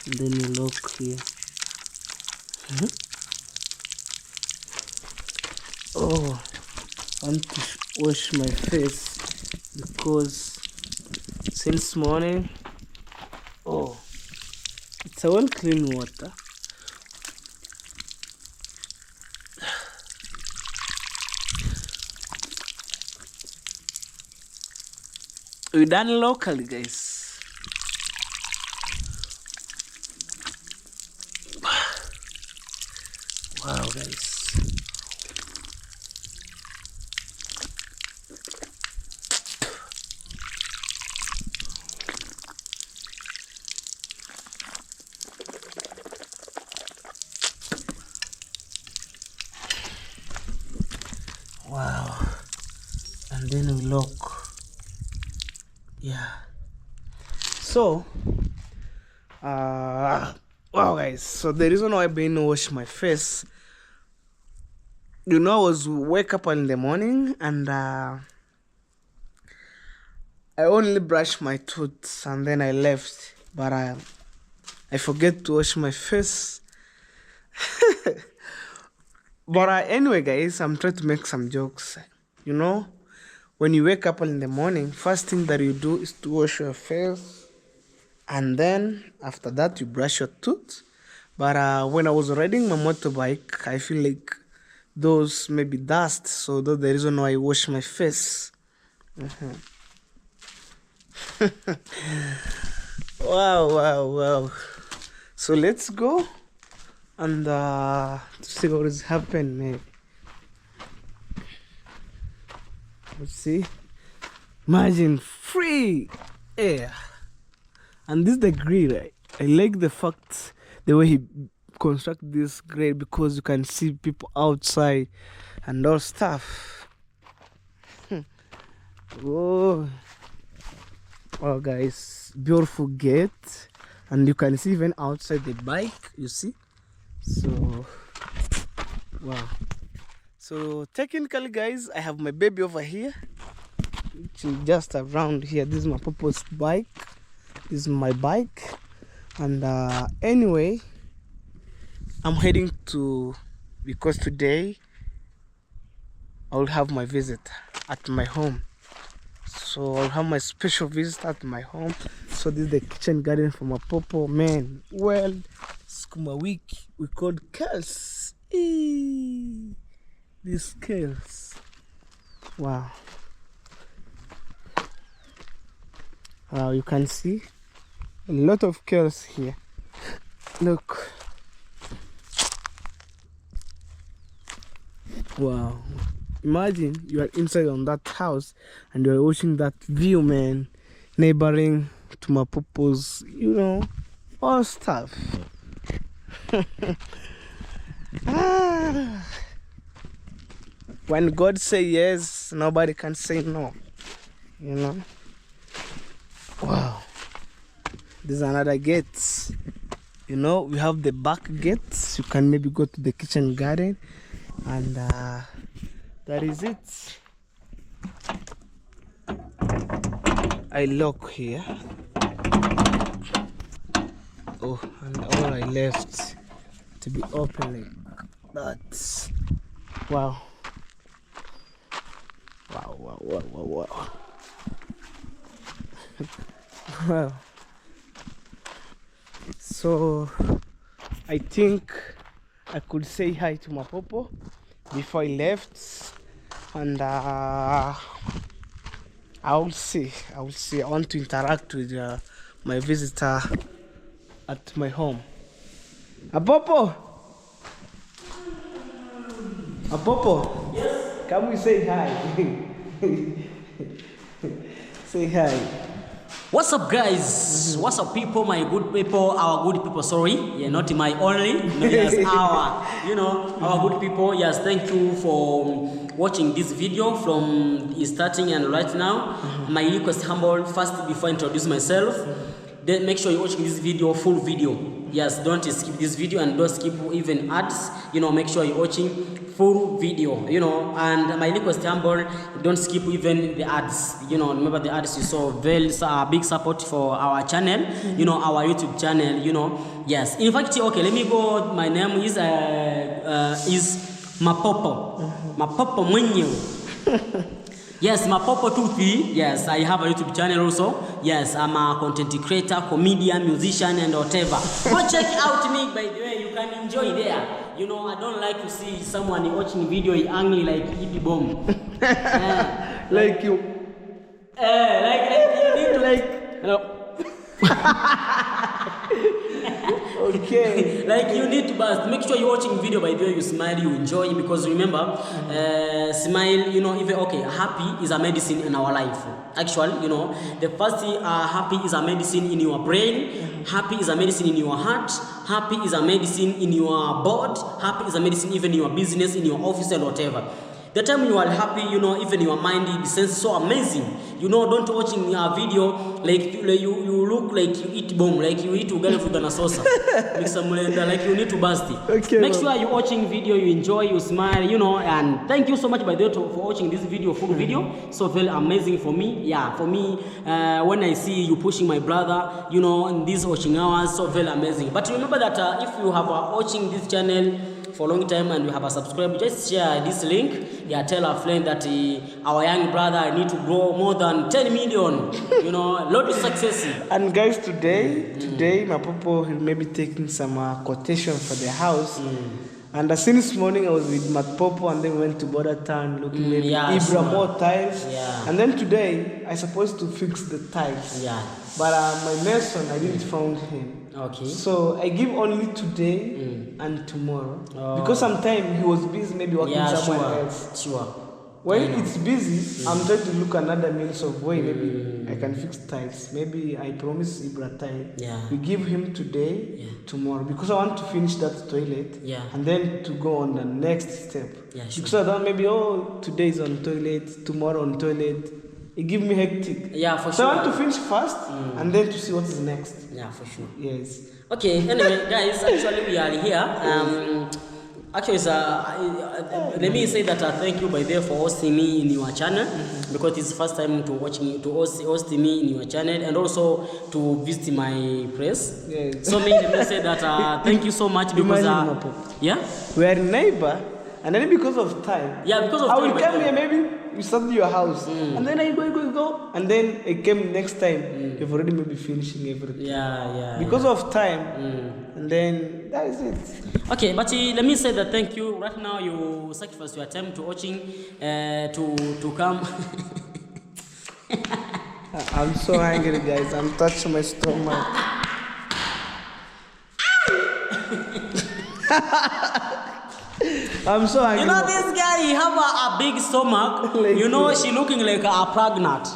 [SPEAKER 1] And then you look here. Oh, I want to wash my face because since morning, oh, it's a well clean water. We done locally, guys. Wow, guys. Wow. And then we look. Yeah. So wow, guys, so the reason why I've been wash my face, you know, I was wake up in the morning, and I only brush my tooth and then I left, but I forget to wash my face. But anyway, guys, I'm trying to make some jokes. You know, when you wake up in the morning, first thing that you do is to wash your face, and then after that you brush your tooth. But when I was riding my motorbike, I feel like those maybe dust. So that's the reason why I wash my face. Wow. So let's go and see what has happened, maybe. Let's see. Imagine free air. And this is the grill. I like the fact the way he construct this grill, because you can see people outside and all stuff. Whoa. Wow, guys, beautiful gate, and you can see even outside the bike, you see. So wow. So technically, guys, I have my baby over here, which is just around here. This is my papa's bike. This is my bike. And anyway, I'm heading to, because today I will have my visit at my home. So I'll have my special visit at my home. So this is the kitchen garden for my popo, man. Well, skuma wiki, we called kales. These kales. Wow. Wow, you can see a lot of kales here. Look. Wow. Imagine you are inside on that house and you are watching that view, man, neighboring to my purpose, you know, all stuff. When God say yes, nobody can say no, you know. Wow. This is another gate. You know, we have the back gates. You can maybe go to the kitchen garden, and that is it. I lock here. Oh, and all I left to be open like that. Wow. Wow. Well, so I think I could say hi to my popo before I left, and I will see. I want to interact with my visitor at my home. Apopo! Apopo! Yes? Come we say hi. Say hi.
[SPEAKER 4] What's up, guys? What's up, people? My good people, our good people. Sorry, yeah, not my only. No, yes, our good people. Yes, thank you for watching this video from starting and right now. My request humble first before I introduce myself. Then make sure you're watching this video, full video. Yes, don't skip this video and don't skip even ads. Make sure you're watching full video. And my request humble, don't skip even the ads. Remember the ads you saw, very big support for our channel. Our YouTube channel. Yes. In fact, okay, let me go. My name is Mapopo. Mapopo mwenyewe. Yes, Mapopo 23. Yes, I have a YouTube channel also. Yes, I'm a content creator, comedian, musician, and whatever. Go check out me, by the way. You can enjoy there. I don't like to see someone watching video angry like Ibi Bomb.
[SPEAKER 1] Like you.
[SPEAKER 4] Like you need to
[SPEAKER 1] Hello. Okay.
[SPEAKER 4] Like you need to burst. Make sure you're watching video, by the way, you smile, you enjoy, because remember, smile, even happy is a medicine in our life. Actually, the first happy is a medicine in your brain, happy is a medicine in your heart, happy is a medicine in your board, happy is a medicine even in your business, in your office and whatever. The time you are happy, even your mind it sense so amazing. Don't watching a video like you look like you eat bomb, like you eat ugali with an sauce. Like you need to burst it.
[SPEAKER 1] Okay,
[SPEAKER 4] make sure you're watching video, you enjoy, you smile, and thank you so much by the way for watching this video, full video. So very amazing for me. Yeah, for me, when I see you pushing my brother, in these watching hours, so very amazing. But remember that if you have watching this channel for a long time and you have a subscribe, just share this link. Yeah, tell a friend that our young brother need to grow more than 10 million. Lot of success.
[SPEAKER 1] And guys, today my popo may be taking some quotation for the house. And since morning I was with Matpopo, and then we went to Border Town looking maybe
[SPEAKER 4] yeah,
[SPEAKER 1] Ibra
[SPEAKER 4] sure.
[SPEAKER 1] more tiles.
[SPEAKER 4] Yeah.
[SPEAKER 1] And then today I supposed to fix the tiles.
[SPEAKER 4] Yeah.
[SPEAKER 1] But my mason, I didn't find him.
[SPEAKER 4] Okay.
[SPEAKER 1] So I give only today and tomorrow. Because sometimes he was busy maybe working somewhere else.
[SPEAKER 4] Sure.
[SPEAKER 1] When it's busy, I'm trying to look another means of way. Maybe I can fix tiles. Maybe I promise Ibra tile.
[SPEAKER 4] Yeah.
[SPEAKER 1] We give him today, tomorrow. Because I want to finish that toilet.
[SPEAKER 4] Yeah.
[SPEAKER 1] And then to go on the next step.
[SPEAKER 4] Yeah, sure.
[SPEAKER 1] Because I don't maybe, today is on toilet, tomorrow on toilet. It gives me hectic.
[SPEAKER 4] Yeah, for
[SPEAKER 1] So
[SPEAKER 4] sure.
[SPEAKER 1] I want to finish first and then to see what is next.
[SPEAKER 4] Yeah, for sure.
[SPEAKER 1] Yes.
[SPEAKER 4] Okay, anyway, guys, actually we are here. Actually, let me say that thank you by there for hosting me in your channel, because it's the first time to host me in your channel, and also to visit my place.
[SPEAKER 1] Yes.
[SPEAKER 4] So let me say that thank you so much, because yeah,
[SPEAKER 1] we are neighbor, and then because of time.
[SPEAKER 4] Yeah, because of
[SPEAKER 1] I
[SPEAKER 4] time.
[SPEAKER 1] will come here, maybe we start your house, and then I go, and then I came next time. You've already maybe finishing everything.
[SPEAKER 4] Yeah.
[SPEAKER 1] Because of time, and then that is it.
[SPEAKER 4] Okay, but let me say that thank you. Right now, you sacrifice your time to watching, to come.
[SPEAKER 1] I'm so angry, guys. I'm touching my stomach. I'm so angry.
[SPEAKER 4] You know this guy, he have a big stomach.
[SPEAKER 1] Like
[SPEAKER 4] you know, she looking like a pregnant.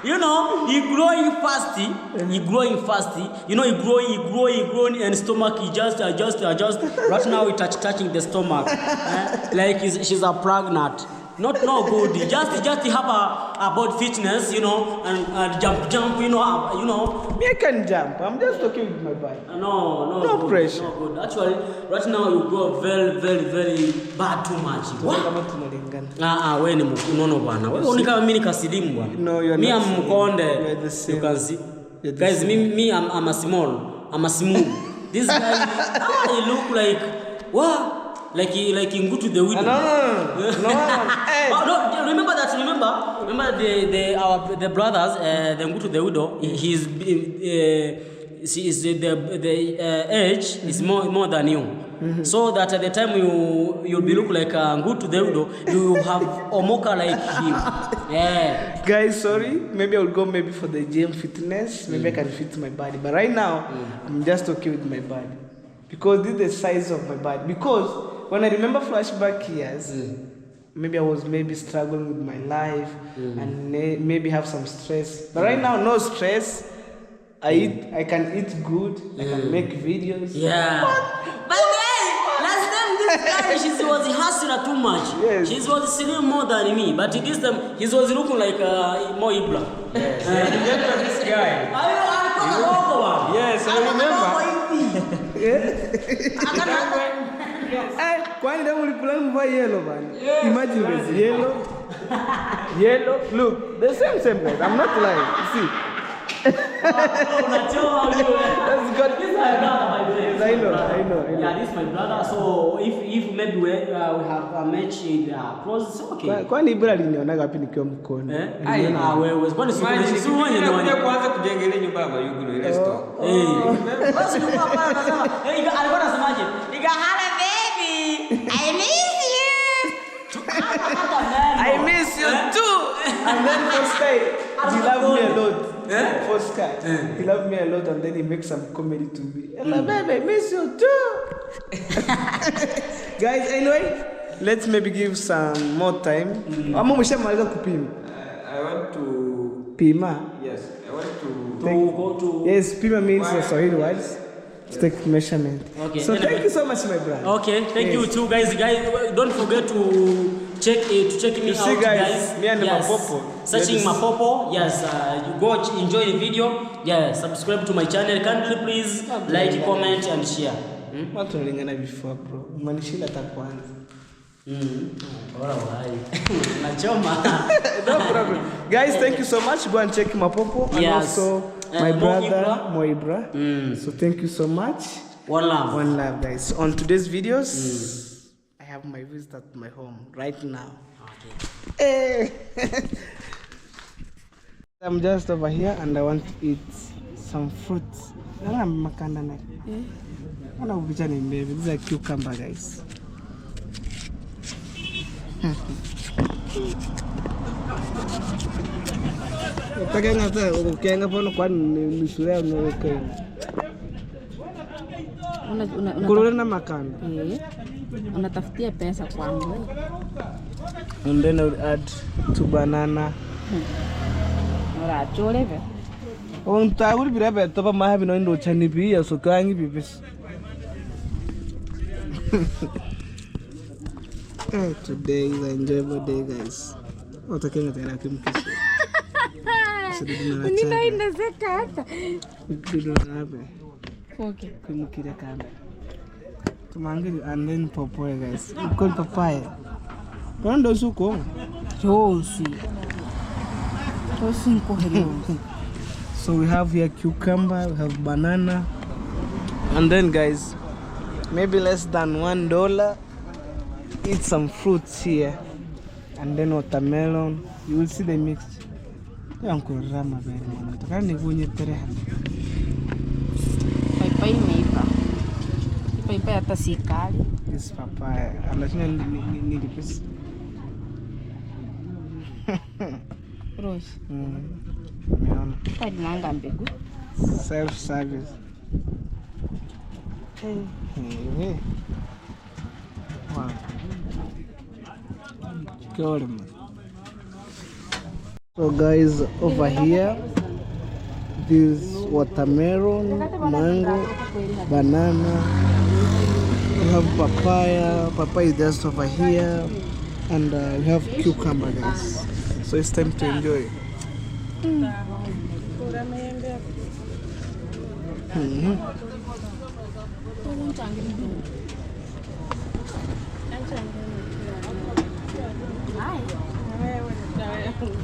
[SPEAKER 4] You know, he growing fast. You know, he growing, and stomach, he just. Right now, he touching the stomach. Like she's a pregnant. Not good. Just have a body fitness, you know, and jump, you know.
[SPEAKER 1] Me, I can jump. I'm just talking with my body.
[SPEAKER 4] No
[SPEAKER 1] No
[SPEAKER 4] good,
[SPEAKER 1] pressure.
[SPEAKER 4] No good. Actually, right now you grow very, very, very bad too much.
[SPEAKER 1] Kama tunalingana.
[SPEAKER 4] Wewe ni mnono bwana. Wewe unika mimi nikasilimu bwana.
[SPEAKER 1] No, you're
[SPEAKER 4] me
[SPEAKER 1] not
[SPEAKER 4] I'm
[SPEAKER 1] slim.
[SPEAKER 4] mkonde.
[SPEAKER 1] You're the same.
[SPEAKER 4] You can see.
[SPEAKER 1] You're the
[SPEAKER 4] Guys,
[SPEAKER 1] same.
[SPEAKER 4] me I'm a small. I'm a smooth. This guy, he look like what? Like he go to the window.
[SPEAKER 1] No. Hey.
[SPEAKER 4] Oh, no, remember that. Remember the brothers. They go to the widow. He's the age is more than you. So that at the time you'll be look like good to the widow. You have omoka like him. Yeah.
[SPEAKER 1] Guys, sorry. Maybe I'll go maybe for the gym fitness. Maybe I can fit my body. But right now, I'm just okay with my body. Because this is the size of my body. Because when I remember flashback years, maybe I was struggling with my life and maybe have some stress. But right now, no stress. I can eat good. I can make videos.
[SPEAKER 4] Yeah. But then, last time this guy, she was hustling too much.
[SPEAKER 1] Yes.
[SPEAKER 4] She was slim more than me. But this time, he was looking like more Ibra.
[SPEAKER 3] Yes. Remember this guy?
[SPEAKER 1] Yes, I remember. Kwani ndio ulipula mva yellow man. Imagine this yellow. Look, the same guys. I'm not lying. See. That's good.
[SPEAKER 4] This is my brother, my friend.
[SPEAKER 1] I know.
[SPEAKER 4] Yeah, this is my brother. So if maybe we have a match in the pros, it's okay.
[SPEAKER 1] Kwani Ibra alinionaga wapi nikiwa mkono?
[SPEAKER 4] Wewe kwani si wewe ndio
[SPEAKER 3] unakuja kuanza kujenga ile nyumba ya Mayugulo ile store.
[SPEAKER 4] Basi ni hapa anasema, alikuwa anasemaje? Hala baby, I miss you.
[SPEAKER 1] I miss you too. And then first guy, he loved me a lot. First guy, he loved me a lot, and then he makes some comedy to me. And like, baby, I miss you too. Guys, anyway, let's maybe give some more time. Ama mshamaliza kupima?
[SPEAKER 3] I want to
[SPEAKER 1] Pima.
[SPEAKER 3] Yes, I want
[SPEAKER 4] Go to.
[SPEAKER 1] Yes, pima means the Swahili words. To take measurement.
[SPEAKER 4] Okay.
[SPEAKER 1] So
[SPEAKER 4] Anyway.
[SPEAKER 1] thank you so much, my brother.
[SPEAKER 4] Okay, thank you too, guys. Don't forget to check me
[SPEAKER 1] You see,
[SPEAKER 4] out,
[SPEAKER 1] guys, me and Mapopo.
[SPEAKER 4] Searching Mapopo. Yes, you go enjoy the video. Yeah, subscribe to my channel. Kindly please like, comment, and share.
[SPEAKER 1] Watu walingana before, bro. Umanishila hata kwanza. No problem. Guys, thank you so much. Go and check Mapopo and also my brother Moibra. So thank you so much.
[SPEAKER 4] One love,
[SPEAKER 1] guys. On today's videos, I have my visit at my home right now.
[SPEAKER 4] Okay.
[SPEAKER 1] Hey. I'm just over here and I want to eat some fruits. Ona upicha ni mbebe. These are cucumber, guys. Utaka ngata ukianga pono kwa nusurea unaoke. Kulole na makanda.
[SPEAKER 5] Unatafutia pesa kwangu.
[SPEAKER 1] And then I would add 2 banana.
[SPEAKER 5] Ora chole be.
[SPEAKER 1] Unta uri birebe topa mahabi no ndo chani pia so kangi bibis. Today is an enjoyable day, guys. Utakenga tena kimkisi.
[SPEAKER 5] Ninaenda zakata.
[SPEAKER 1] Dido nabe.
[SPEAKER 5] Okay.
[SPEAKER 1] Kumukira kamera. Tumangiri and then papaya, guys. Call papaya. Pando suko.
[SPEAKER 5] Josi. Josi nkohelo.
[SPEAKER 1] So we have here cucumber, we have banana, and then guys, maybe less than $1. Eat some fruits here, and then watermelon. You will see the mix. Uncle Rama very much. Can you go near
[SPEAKER 5] Pai meipa. Pai hata sikali.
[SPEAKER 1] This papaya. I'm not need this.
[SPEAKER 5] Rose. Pai nanga mbegu.
[SPEAKER 1] Self-service. Hey. Wow. Good. So guys, over here, this watermelon, mango, banana. We have papaya. Papaya is just over here, and we have cucumber, guys. So it's time to enjoy.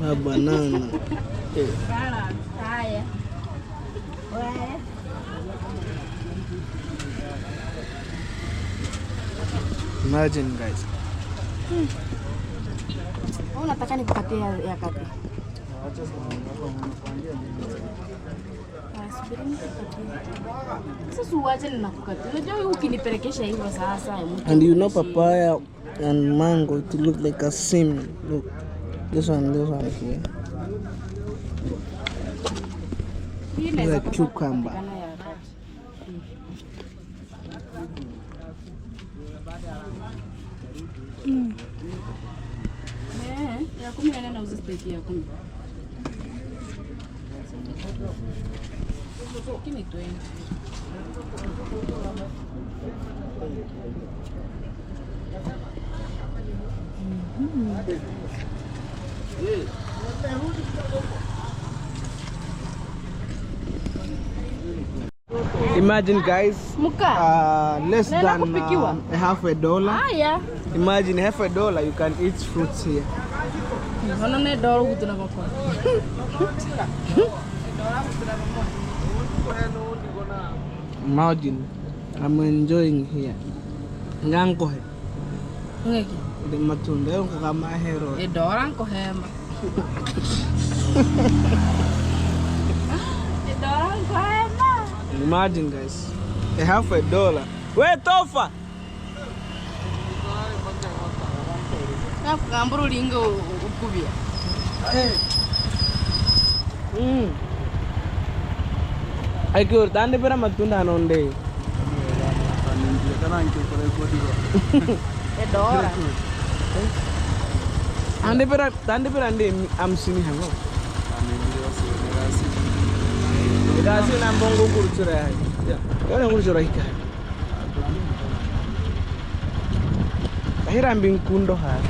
[SPEAKER 1] A banana. Imagine, guys.
[SPEAKER 5] Unataka nikupatie ya kati? Sasa uache ninakukatia. Unajua ukinipelekesha hivyo sasa.
[SPEAKER 1] And you know papaya and mango to look like a sim. Look. This one here. This is a cucumber.
[SPEAKER 5] Ya kumi na uzi steak ya kumi. Kini 20.
[SPEAKER 1] Imagine, guys, less than $half.
[SPEAKER 5] Ah, yeah.
[SPEAKER 1] Imagine $half, you can eat fruits here. Imagine, I'm enjoying here. Nganko he.
[SPEAKER 5] Ngeki.
[SPEAKER 1] The matunda yonko kama hero.
[SPEAKER 5] Edoran ko hema. Edoran ko hema.
[SPEAKER 1] Imagine, guys, $half. Wait, Tofa.
[SPEAKER 5] Na kugambura lingo ukubia.
[SPEAKER 1] Aikur tande pera matunda anonde.
[SPEAKER 5] Edora.
[SPEAKER 1] Tande pera ande amsini hango. Dasi nambongo kuruchura hai. Yone kuruchura hika. Ahira mbinkundo hai.